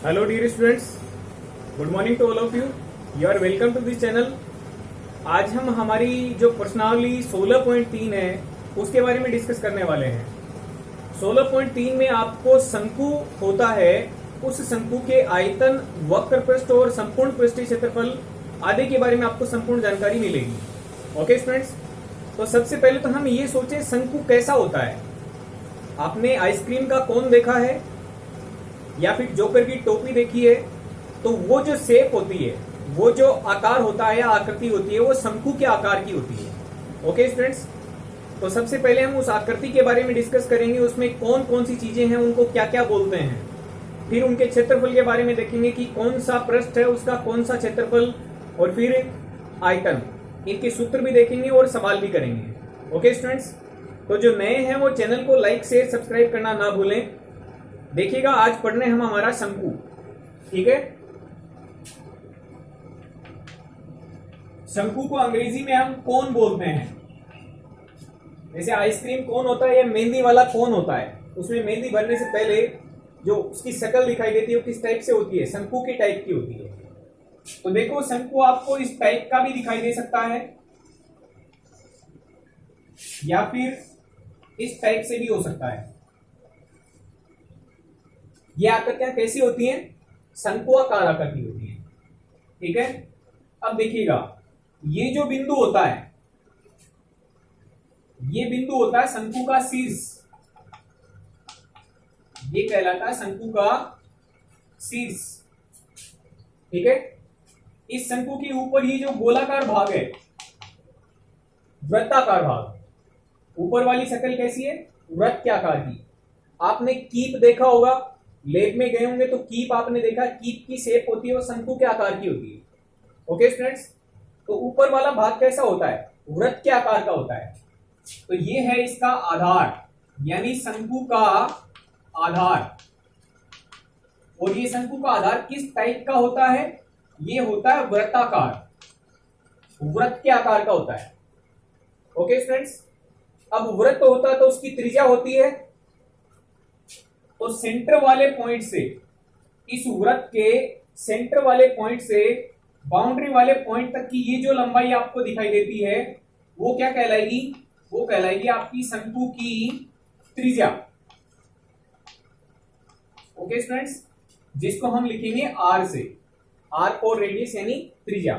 Hello dear students, good morning to all of you. You are welcome to this channel. आज हम हमारी जो प्रश्नावली 16.3 है उसके बारे में डिस्कस करने वाले हैं। 16.3 में आपको शंकु होता है, उस शंकु के आयतन, वक्र पृष्ठ और संपूर्ण पृष्ठीय क्षेत्रफल आदि के बारे में आपको संपूर्ण जानकारी मिलेगी। ओके स्टूडेंट्स, तो सबसे पहले तो हम ये सोचे शंकु कैसा होता है। आपने आइसक्रीम का कोन देखा है या फिर जोकर की टोपी देखी है, तो वो जो शेप होती है, वो जो आकार होता है या आकृति होती है, वो शंकु के आकार की होती है। ओके स्टूडेंट्स, तो सबसे पहले हम उस आकृति के बारे में डिस्कस करेंगे, उसमें कौन कौन सी चीजें हैं, उनको क्या क्या बोलते हैं। फिर उनके क्षेत्रफल के बारे में देखेंगे कि कौन सा पृष्ठ है, उसका कौन सा क्षेत्रफल, और फिर आयतन। इनके सूत्र भी देखेंगे और सवाल भी करेंगे। ओके स्टूडेंट्स, तो जो नए हैं वो चैनल को लाइक शेयर सब्सक्राइब करना ना भूलें। देखिएगा, आज पढ़ने हम हमारा शंकु, ठीक है। शंकु को अंग्रेजी में हम कोन बोलते हैं। जैसे आइसक्रीम कोन होता है या मेहंदी वाला कोन होता है, उसमें मेहंदी भरने से पहले जो उसकी शक्ल दिखाई देती है वो किस टाइप से होती है, शंकु की टाइप की होती है। तो देखो, शंकु आपको इस टाइप का भी दिखाई दे सकता है या फिर इस टाइप से भी हो सकता है। ये आकृतियां कैसी होती हैं? शंकुआकार आकृति होती है, ठीक है। अब देखिएगा, ये जो बिंदु होता है, ये बिंदु होता है शंकु का शीर्ष। ये कहलाता है शंकु का शीर्ष, ठीक है। इस शंकु के ऊपर ये जो गोलाकार भाग है, वृत्ताकार भाग, ऊपर वाली शक्ल कैसी है? वृत्त के आकार की। आपने कीप देखा होगा, लेब में गए होंगे तो कीप आपने देखा, कीप की शेप होती है वो शंकु के आकार की होती है। ओके स्टूडेंट्स, तो ऊपर वाला भाग कैसा होता है? वृत्त के आकार का होता है। तो ये है इसका आधार, यानी शंकु का आधार। और ये शंकु का आधार किस टाइप का होता है? ये होता है वृत्ताकार, वृत्त के आकार का होता है। ओके स्टूडेंट्स, अब वृत्त होता है तो उसकी त्रिज्या होती है, तो सेंटर वाले पॉइंट से, इस वृत्त के सेंटर वाले पॉइंट से बाउंड्री वाले पॉइंट तक की ये जो लंबाई आपको दिखाई देती है, वो क्या कहलाएगी? वो कहलाएगी आपकी शंकु की त्रिज्या। ओके स्टूडेंट्स, जिसको हम लिखेंगे आर से, आर फॉर रेडियस यानी त्रिज्या।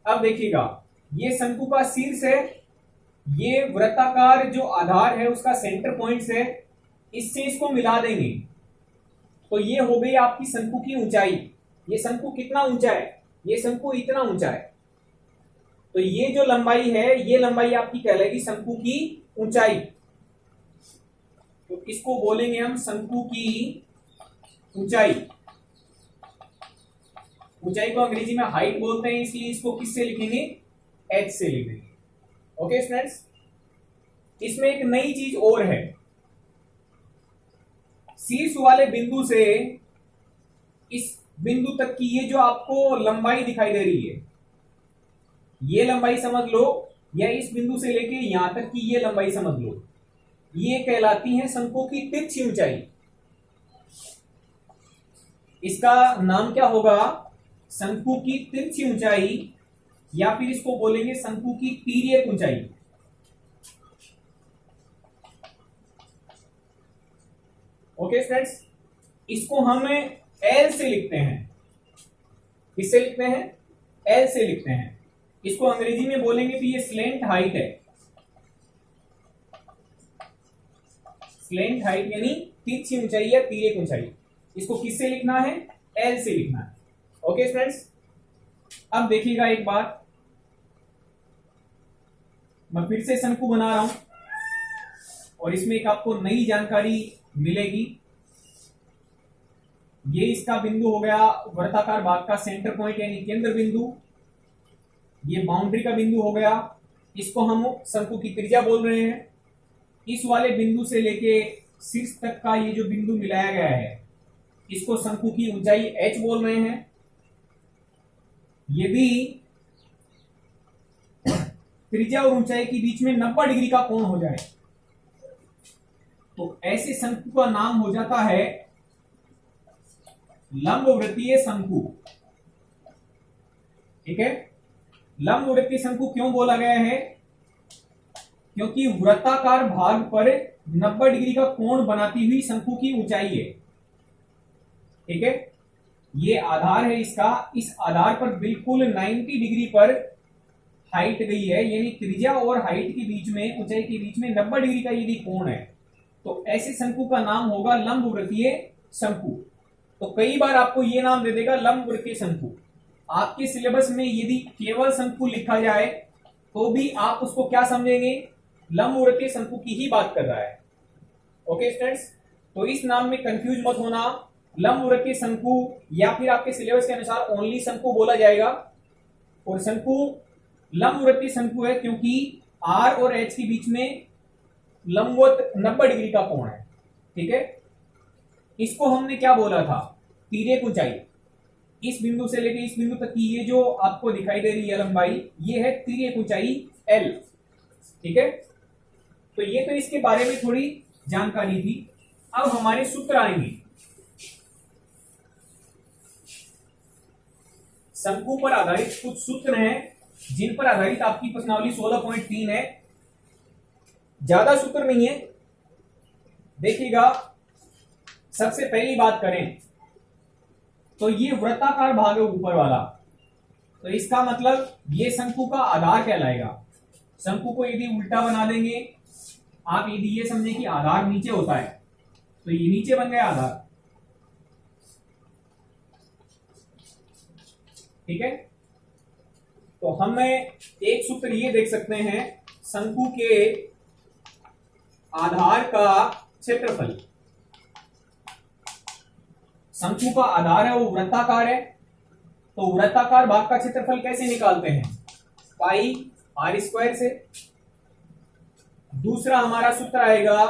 अब देखिएगा, ये शंकु का शीर्ष है, ये वृत्ताकार जो आधार है उसका सेंटर पॉइंट है, इससे इसको मिला देंगे तो ये हो गई आपकी शंकु की ऊंचाई। ये शंकु कितना ऊंचा है? ये शंकु इतना ऊंचा है। तो ये जो लंबाई है, ये लंबाई आपकी कहलाएगी शंकु की ऊंचाई। तो इसको बोलेंगे हम शंकु की ऊंचाई। ऊंचाई को अंग्रेजी में हाइट बोलते हैं, इसलिए इसको किससे लिखेंगे? एच से लिखेंगे। ओके स्टूडेंट्स, इसमें एक नई चीज और है। शीर्ष वाले बिंदु से इस बिंदु तक की ये जो आपको लंबाई दिखाई दे रही है, ये लंबाई समझ लो, या इस बिंदु से लेके यहां तक की ये लंबाई समझ लो, ये कहलाती है शंकु की तिरछी ऊंचाई। इसका नाम क्या होगा? शंकु की तिरछी ऊंचाई, या फिर इसको बोलेंगे शंकु की तिर्यक ऊंचाई। ओके स्टूडेंट्स, इसको हम एल से लिखते हैं। किससे लिखते हैं? एल से लिखते हैं। इसको अंग्रेजी में बोलेंगे कि ये स्लेंट हाइट है। स्लेंट हाइट यानी तिरछी ऊंचाई या तिर्यक ऊंचाई। इसको किससे लिखना है? एल से लिखना है। ओके स्टूडेंट्स, अब देखिएगा एक बात, मैं फिर से शंकु बना रहा हूं और इसमें एक आपको नई जानकारी मिलेगी। ये इसका बिंदु हो गया वृत्ताकार भाग का सेंटर पॉइंट यानी केंद्र बिंदु। ये बाउंड्री का बिंदु हो गया, इसको हम शंकु की त्रिज्या बोल रहे हैं। इस वाले बिंदु से लेके शीर्ष तक का ये जो बिंदु मिलाया गया है, इसको शंकु की ऊंचाई एच बोल रहे हैं। यदि त्रिज्या और ऊंचाई के बीच में 90 डिग्री का कोण हो जाए तो ऐसे शंकु का नाम हो जाता है लंबवृत्तीय शंकु। ठीक है, लंबवृत्तीय शंकु क्यों बोला गया है? क्योंकि वृत्ताकार भाग पर 90 डिग्री का कोण बनाती हुई शंकु की ऊंचाई है। ठीक है, ये आधार है इसका, इस आधार पर बिल्कुल 90 डिग्री पर हाइट गई है, यानी त्रिज्या और हाइट के बीच में, ऊंचाई के बीच में 90 डिग्री का यदि कोण है तो ऐसे शंकु का नाम होगा लंबवृत्तीय शंकु। तो कई बार आपको ये नाम दे देगा लंबवृत्तीय शंकु। आपके सिलेबस में यदि केवल शंकु लिखा जाए तो भी आप उसको क्या समझेंगे? लंबवृत्तीय शंकु की ही बात कर रहा है। ओके स्टूडेंट्स, तो इस नाम में कंफ्यूज मत होना। लंबवृत्तीय शंकु या फिर आपके सिलेबस के अनुसार ओनली शंकु बोला जाएगा। और शंकु लंबवृत्तीय शंकु है क्योंकि आर और एच के बीच में लंबवत 90 डिग्री का कोण है। ठीक है, इसको हमने क्या बोला था? तिर्यक ऊंचाई। इस बिंदु से लेकर इस बिंदु तक की ये जो आपको दिखाई दे रही है लंबाई, ये है तिर्यक ऊंचाई एल। ठीक है, तो ये तो इसके बारे में थोड़ी जानकारी थी। अब हमारे सूत्र आएंगे। शंकु पर आधारित कुछ सूत्र हैं जिन पर आधारित आपकी प्रश्नावली 16.3 है। ज्यादा सूत्र नहीं है, देखिएगा। सबसे पहली बात करें तो ये वृत्ताकार भाग है ऊपर वाला, तो इसका मतलब ये शंकु का आधार कहलाएगा। शंकु को यदि उल्टा बना देंगे आप, यदि ये समझे कि आधार नीचे होता है तो ये नीचे बन गया आधार। ठीक है, तो हमें एक सूत्र ये देख सकते हैं, शंकु के आधार का क्षेत्रफल। शंकु का आधार है वो वृत्ताकार है, तो वृत्ताकार भाग का क्षेत्रफल कैसे निकालते हैं? पाई आर स्क्वायर से। दूसरा हमारा सूत्र आएगा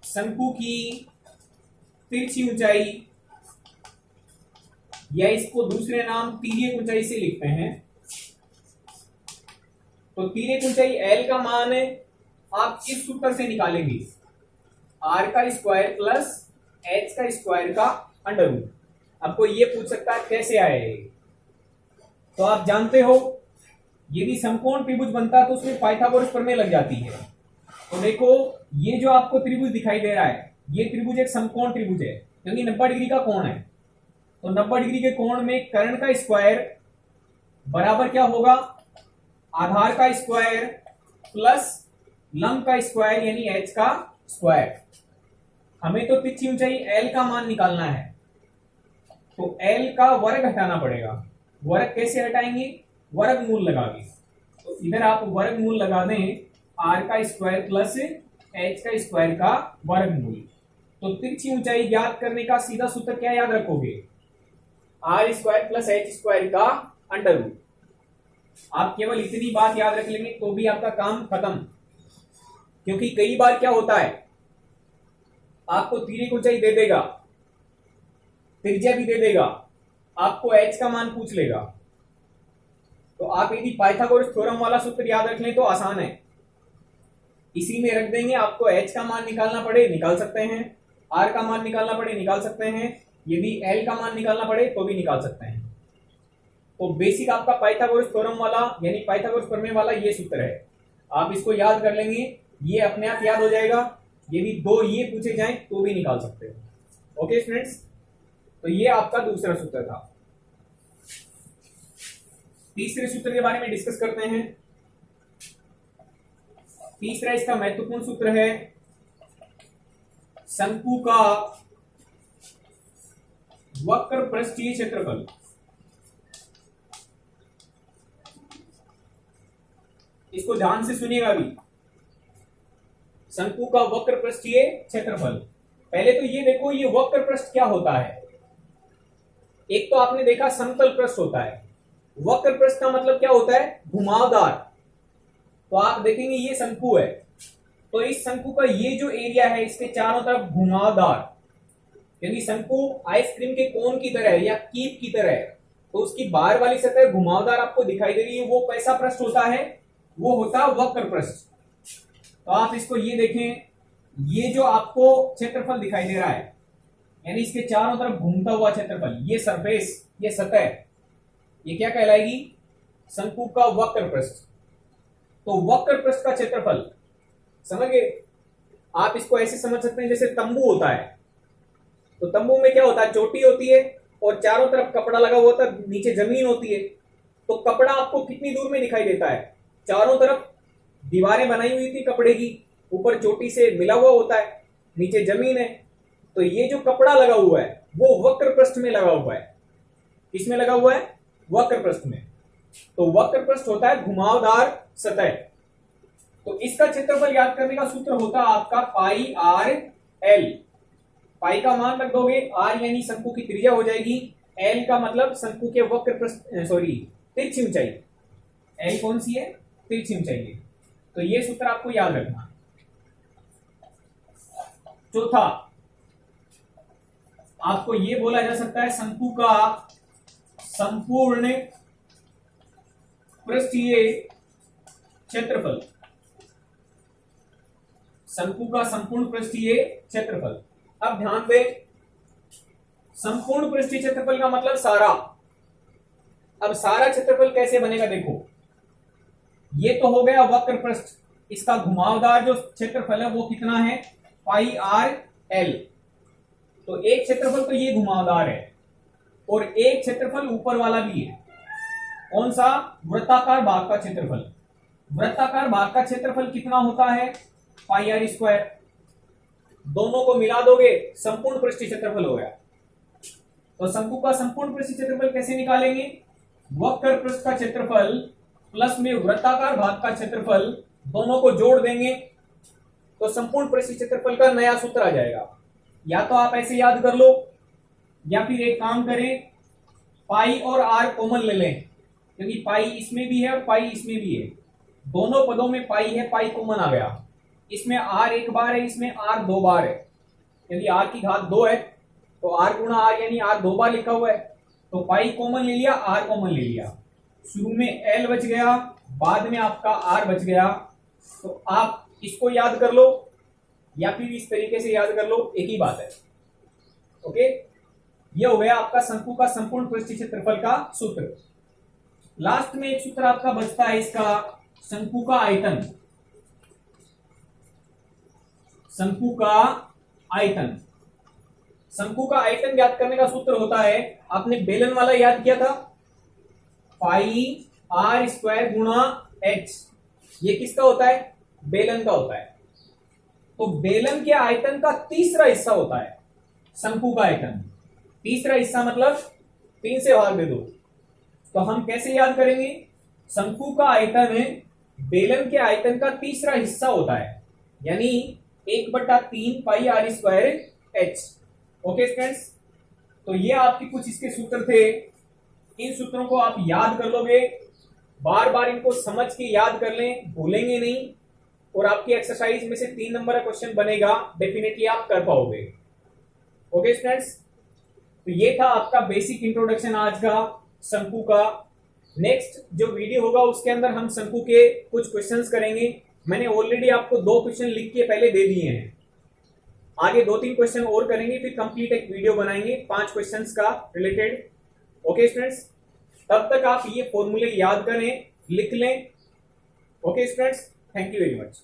शंकु की तिरछी ऊंचाई, या इसको दूसरे नाम तिर्यक ऊंचाई से लिखते हैं। तो तिर्यक ऊंचाई एल का मान आप इस सूत्र से निकालेंगे, आर का स्क्वायर प्लस एच का स्क्वायर का अंडर रूट। आपको ये पूछ सकता है कैसे आए, तो आप जानते हो यदि समकोण त्रिभुज बनता है तो उसमें पाइथागोरस प्रमेय लग जाती है। तो देखो ये जो आपको त्रिभुज दिखाई दे रहा है, ये त्रिभुज एक समकोण त्रिभुज है क्योंकि 90 डिग्री का कोण है। तो 90 डिग्री के कोण में कर्ण का स्क्वायर बराबर क्या होगा? आधार का स्क्वायर प्लस लंब का स्क्वायर यानी एच का स्क्वायर। हमें तो तिरछी ऊंचाई एल का मान निकालना है, तो एल का वर्ग हटाना पड़ेगा। वर्ग कैसे हटाएंगे? वर्गमूल लगा के। तो इधर आप वर्गमूल लगा दें, आर का स्क्वायर प्लस एच का स्क्वायर का वर्गमूल। तो तिरछी ऊंचाई ज्ञात करने का सीधा सूत्र क्या याद रखोगे? R square plus H square का अंडर रूट। आप केवल इतनी बात याद रख लेंगे तो भी आपका काम खत्म। क्योंकि कई बार क्या होता है, आपको तिर्यक ऊंचाई दे देगा, त्रिज्या भी दे देगा, आपको एच का मान पूछ लेगा। तो आप यदि पाइथागोरस थ्योरम वाला सूत्र याद रख लें तो आसान है, इसी में रख देंगे। आपको एच का मान निकालना पड़े निकाल सकते हैं, आर का मान निकालना पड़े निकाल सकते हैं, यदि एल का मान निकालना पड़े तो भी निकाल सकते हैं। तो बेसिक आपका पाइथागोरस थ्योरम वाला यानी पाइथागोरस प्रमेय वाला ये सूत्र है। आप इसको याद कर लेंगे, ये अपने आप याद हो जाएगा। यदि दो ये पूछे जाएं तो भी निकाल सकते हो। ओके स्टूडेंट्स, तो ये आपका दूसरा सूत्र था। तीसरे सूत्र के बारे में डिस्कस करते हैं। तीसरा इसका महत्वपूर्ण सूत्र है शंकु का वक्र पृष्ठीय क्षेत्रफल। इसको ध्यान से सुनिएगा अभी। शंकु का वक्र पृष्ठीय क्षेत्रफल। पहले तो ये देखो ये वक्र पृष्ठ क्या होता है। एक तो आपने देखा समतल पृष्ठ होता है, वक्र पृष्ठ का मतलब क्या होता है? घुमावदार। तो आप देखेंगे ये शंकु है, तो इस शंकु का ये जो एरिया है इसके चारों तरफ घुमावदार, क्योंकि शंकु आइसक्रीम के कोन की तरह है या कीप की तरह है, तो उसकी बाहर वाली सतह घुमावदार आपको दिखाई दे रही है। वो कैसा पृष्ठ होता है? वो होता है वक्र पृष्ठ। तो आप इसको ये देखें, ये जो आपको क्षेत्रफल दिखाई दे रहा है यानी इसके चारों तरफ घूमता हुआ क्षेत्रफल, ये सरफेस, ये सतह, ये क्या कहलाएगी? शंकु का वक्र पृष्ठ। तो वक्र पृष्ठ का क्षेत्रफल, समझ गए? आप इसको ऐसे समझ सकते हैं जैसे तंबू होता है, तो तंबू में क्या होता है? चोटी होती है और चारों तरफ कपड़ा लगा हुआ होता है, नीचे जमीन होती है। तो कपड़ा आपको कितनी दूर में दिखाई देता है? चारों तरफ दीवारें बनाई हुई थी कपड़े की, ऊपर चोटी से मिला हुआ होता है, नीचे जमीन है। तो ये जो कपड़ा लगा हुआ है वो वक्र पृष्ठ में लगा हुआ है। किसमें लगा हुआ है? वक्र पृष्ठ में। तो वक्र पृष्ठ होता है घुमावदार सतह। तो इसका क्षेत्रफल याद करने का सूत्र होता है आपका पाई आर एल। पाई का मान रख दोगे, आर यानी शंकु की त्रिज्या हो जाएगी, एल का मतलब शंकु के वक्र पृष्ठ तिरछी ऊंचाई। एल कौन सी है? तिरछी ऊंचाई है। तो ये सूत्र आपको याद रखना। चौथा, आपको ये बोला जा सकता है शंकु का संपूर्ण पृष्ठीय क्षेत्रफल। शंकु का संपूर्ण पृष्ठीय क्षेत्रफल। अब ध्यान दें, संपूर्ण पृष्ठीय क्षेत्रफल का मतलब सारा। अब सारा क्षेत्रफल कैसे बनेगा? देखो, ये तो हो गया वक्र पृष्ठ, इसका घुमावदार जो क्षेत्रफल है वो कितना है? पाई आर एल। तो एक क्षेत्रफल तो ये घुमावदार है और एक क्षेत्रफल ऊपर वाला भी है। कौन सा? वृत्ताकार भाग का क्षेत्रफल। वृत्ताकार भाग का क्षेत्रफल कितना होता है? पाई आर स्क्वायर। दोनों को मिला दोगे, संपूर्ण पृष्ठीय क्षेत्रफल हो गया। तो शंकु का संपूर्ण पृष्ठीय क्षेत्रफल कैसे निकालेंगे? वक्र पृष्ठ का क्षेत्रफल प्लस में वृत्ताकार भाग का क्षेत्रफल, दोनों को जोड़ देंगे तो संपूर्ण पृष्ठीय क्षेत्रफल का नया सूत्र आ जाएगा। या तो आप ऐसे याद कर लो, या फिर एक काम करें, पाई और आर कॉमन ले लें, क्योंकि पाई इसमें भी है और पाई इसमें भी है। दोनों पदों में पाई है, पाई कॉमन आ गया। इसमें आर एक बार है, इसमें आर दो बार है, क्योंकि आर की घात 2 है तो आर गुणा आर यानी आर 2 बार लिखा हुआ है। तो पाई कॉमन ले लिया, आर कॉमन ले लिया, शुरू में एल बच गया, बाद में आपका आर बच गया। तो आप इसको याद कर लो या फिर इस तरीके से याद कर लो, एक ही बात है। ओके, ये हो गया आपका शंकु का संपूर्ण पृष्ठीय क्षेत्रफल का सूत्र। लास्ट में एक सूत्र आपका बचता है इसका, शंकु का आयतन। शंकु का आयतन, शंकु का आयतन ज्ञात करने का सूत्र होता है, आपने बेलन वाला याद किया था, पाई आर स्क्वायर गुणा एच। ये किसका होता है? बेलन का होता है। तो बेलन के आयतन का तीसरा हिस्सा होता है शंकु का आयतन। तीसरा हिस्सा मतलब 3 से भाग दे दो। तो हम कैसे याद करेंगे? शंकु का आयतन बेलन के आयतन का तीसरा हिस्सा होता है, यानी 1/3 pi R square H. Okay students, तो ये आपके कुछ इसके सूत्र थे। इन सूत्रों को आप याद कर लोगे, बार बार इनको समझ के याद कर लें, भूलेंगे नहीं, और आपकी एक्सरसाइज में से 3 नंबर का क्वेश्चन बनेगा, डेफिनेटली आप कर पाओगे। ओके स्टूडेंट्स, तो ये था आपका बेसिक इंट्रोडक्शन आज का शंकु का। नेक्स्ट जो वीडियो होगा उसके अंदर हम शंकु के कुछ क्वेश्चंस करेंगे। मैंने ऑलरेडी आपको 2 क्वेश्चन लिख के पहले दे दिए हैं, आगे 2-3 क्वेश्चन और करेंगे, फिर कंप्लीट एक वीडियो बनाएंगे 5 क्वेश्चंस का रिलेटेड। ओके स्टूडेंट्स, तब तक आप ये फॉर्मूले याद करें, लिख लें। Okay students, thank you very much.